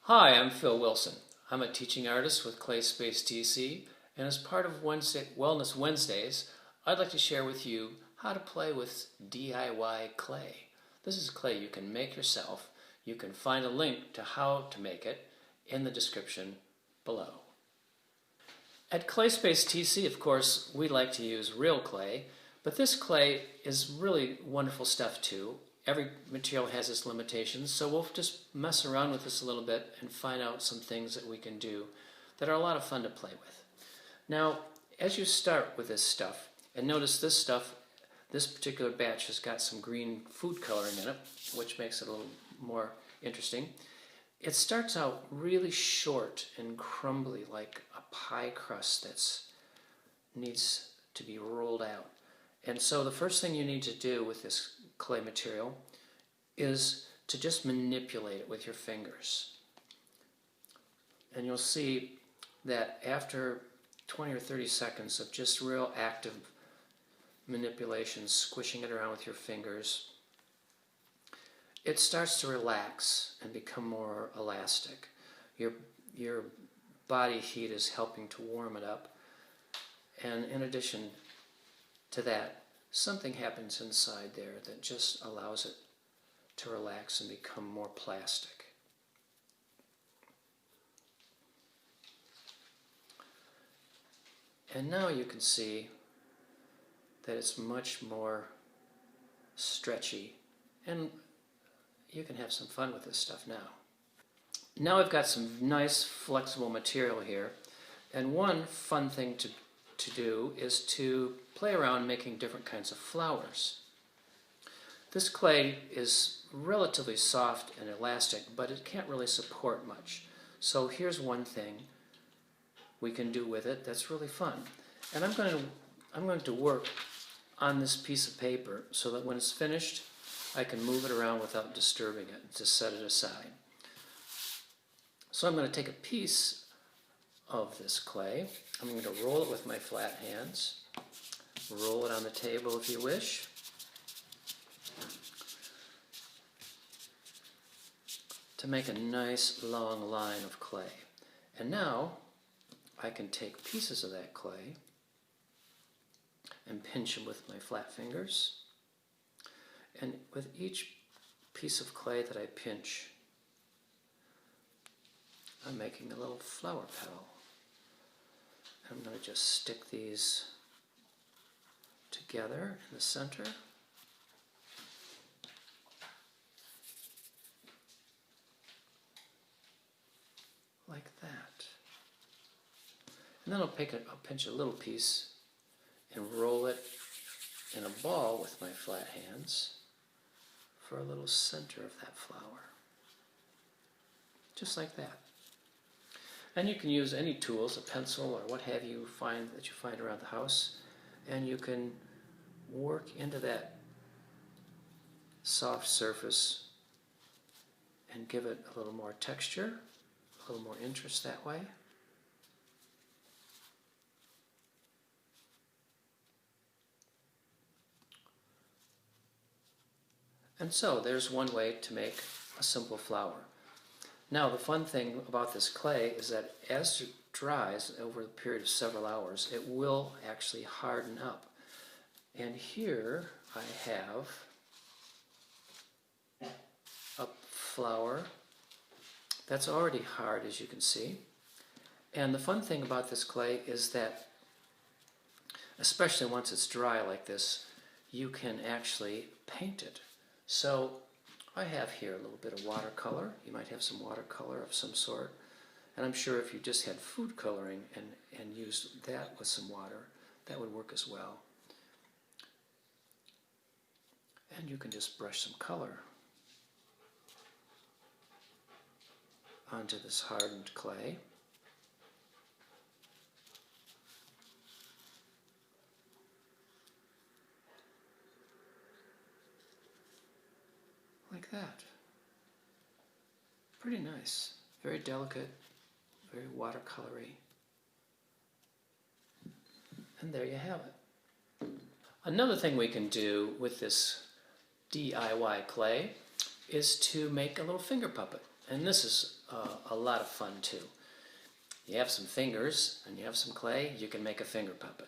Hi, I'm Phil Wilson. I'm a teaching artist with Clay Space TC, and as part of Wellness Wednesdays, I'd like to share with you how to play with DIY clay. This is clay you can make yourself. You can find a link to how to make it in the description below. At Clay Space TC, of course, we like to use real clay, but this clay is really wonderful stuff too. Every material has its limitations, so we'll just mess around with this a little bit and find out some things that we can do that are a lot of fun to play with. Now, as you start with this stuff, and notice this stuff, this particular batch has got some green food coloring in it, which makes it a little more interesting. It starts out really short and crumbly, like a pie crust that needs to be rolled out. And so the first thing you need to do with this clay material is to just manipulate it with your fingers. And you'll see that after 20 or 30 seconds of just real active manipulation, squishing it around with your fingers, it starts to relax and become more elastic. Your body heat is helping to warm it up. And in addition to that, something happens inside there that just allows it to relax and become more plastic. And now you can see that it's much more stretchy, and you can have some fun with this stuff now. Now I've got some nice flexible material here, and one fun thing to do is to play around making different kinds of flowers. This clay is relatively soft and elastic, but it can't really support much. So here's one thing we can do with it that's really fun. And I'm going to work on this piece of paper so that when it's finished, I can move it around without disturbing it, to set it aside. So I'm going to take a piece of this clay. I'm going to roll it with my flat hands. Roll it on the table if you wish. To make a nice long line of clay. And now I can take pieces of that clay and pinch them with my flat fingers. And with each piece of clay that I pinch, I'm making a little flower petal. I'm going to just stick these together in the center. Like that. And then I'll pinch a little piece and roll it in a ball with my flat hands for a little center of that flower. Just like that. And you can use any tools, a pencil or what have you that you find around the house, and you can work into that soft surface and give it a little more texture, a little more interest that way. And so there's one way to make a simple flower. Now the fun thing about this clay is that as it dries over the period of several hours, it will actually harden up. And here I have a flower that's already hard, as you can see. And the fun thing about this clay is that, especially once it's dry like this, you can actually paint it. So I have here a little bit of watercolor. You might have some watercolor of some sort. And I'm sure if you just had food coloring and used that with some water, that would work as well. And you can just brush some color onto this hardened clay. Like that. Pretty nice. Very delicate, very watercolory. And there you have it. Another thing we can do with this DIY clay is to make a little finger puppet. And this is a lot of fun too. You have some fingers and you have some clay, you can make a finger puppet.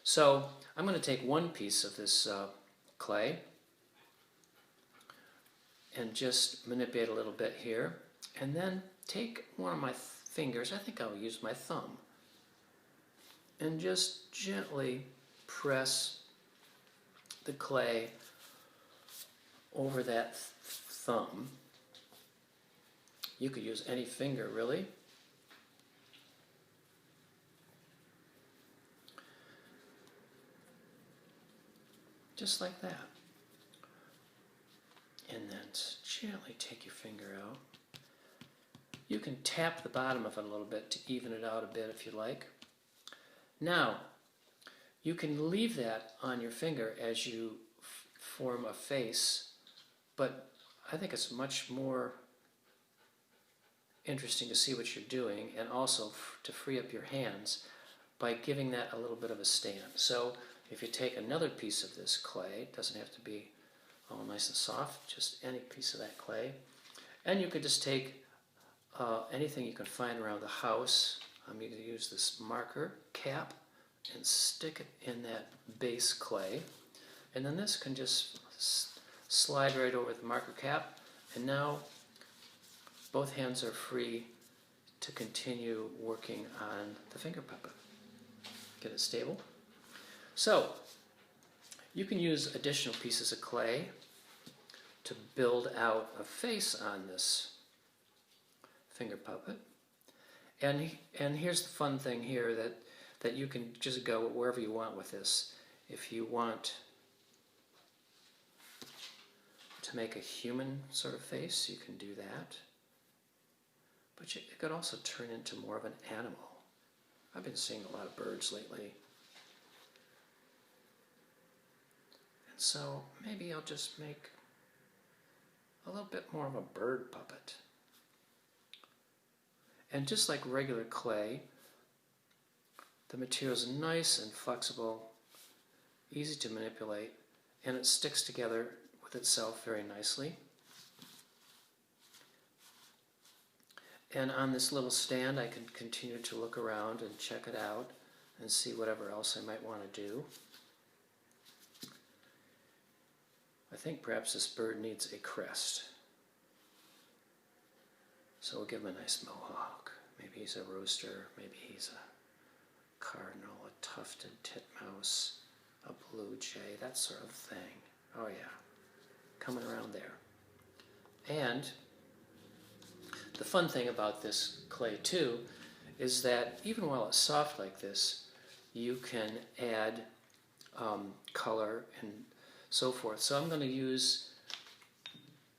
So I'm going to take one piece of this clay and just manipulate a little bit here, and then take one of my fingers, I think I'll use my thumb, and just gently press the clay over that thumb. You could use any finger, really. Just like that. And then gently take your finger out. You can tap the bottom of it a little bit to even it out a bit if you like. Now, you can leave that on your finger as you form a face, but I think it's much more interesting to see what you're doing, and also to free up your hands by giving that a little bit of a stand. So if you take another piece of this clay, it doesn't have to be all nice and soft, just any piece of that clay, and you could just take anything you can find around the house. I'm going to use this marker cap and stick it in that base clay, and then this can just slide right over the marker cap, and now both hands are free to continue working on the finger puppet. Get it stable. So you can use additional pieces of clay to build out a face on this finger puppet. And here's the fun thing here, that you can just go wherever you want with this. If you want to make a human sort of face, you can do that. But it could also turn into more of an animal. I've been seeing a lot of birds lately. And so maybe I'll just make a little bit more of a bird puppet. And just like regular clay, the material is nice and flexible, easy to manipulate, and it sticks together with itself very nicely. And on this little stand, I can continue to look around and check it out and see whatever else I might want to do. I think perhaps this bird needs a crest. So we'll give him a nice mohawk. Maybe he's a rooster, maybe he's a cardinal, a tufted titmouse, a blue jay, that sort of thing. Oh yeah, coming around there. And the fun thing about this clay too is that even while it's soft like this, you can add color and so forth. So I'm going to use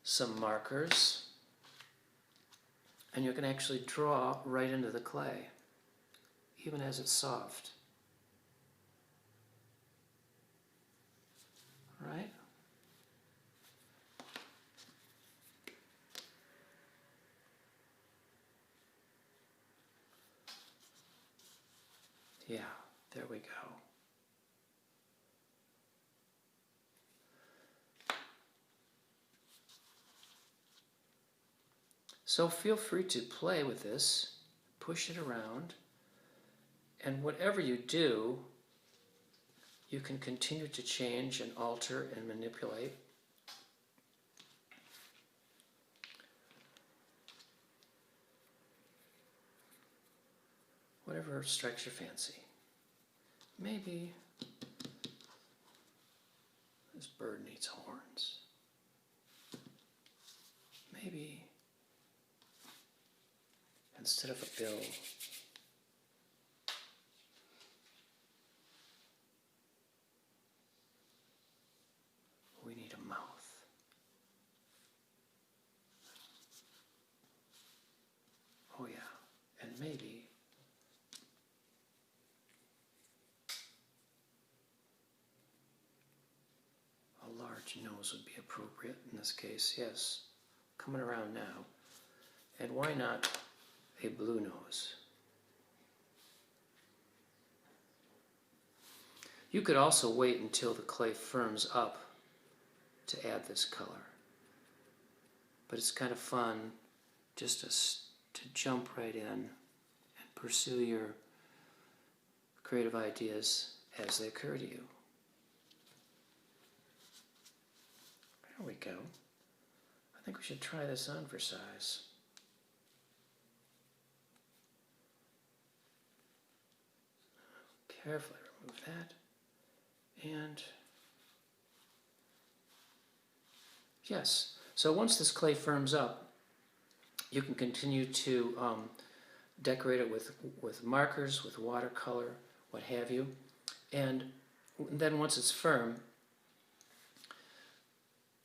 some markers, and you can actually draw right into the clay, even as it's soft. All right? Yeah, there we go. So feel free to play with this, push it around, and whatever you do, you can continue to change and alter and manipulate. Whatever strikes your fancy. Maybe this bird needs horns. Maybe instead of a bill, we need a mouth. Oh yeah, and maybe a large nose would be appropriate in this case, yes. Coming around now. And why not a blue nose? You could also wait until the clay firms up to add this color. But it's kind of fun just to jump right in and pursue your creative ideas as they occur to you. There we go. I think we should try this on for size. Carefully remove that. And yes, so once this clay firms up, you can continue to decorate it with markers, with watercolor, what have you. And then once it's firm,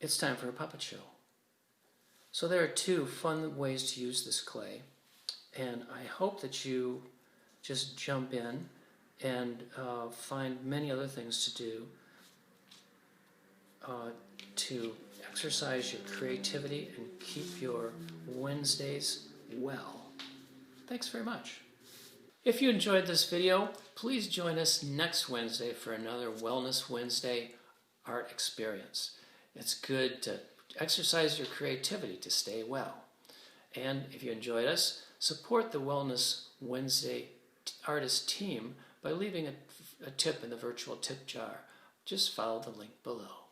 it's time for a puppet show. So there are two fun ways to use this clay, and I hope that you just jump in and find many other things to do to exercise your creativity and keep your Wednesdays well. Thanks very much. If you enjoyed this video, please join us next Wednesday for another Wellness Wednesday art experience. It's good to exercise your creativity to stay well. And if you enjoyed us, support the Wellness Wednesday artist team by leaving a tip in the virtual tip jar. Just follow the link below.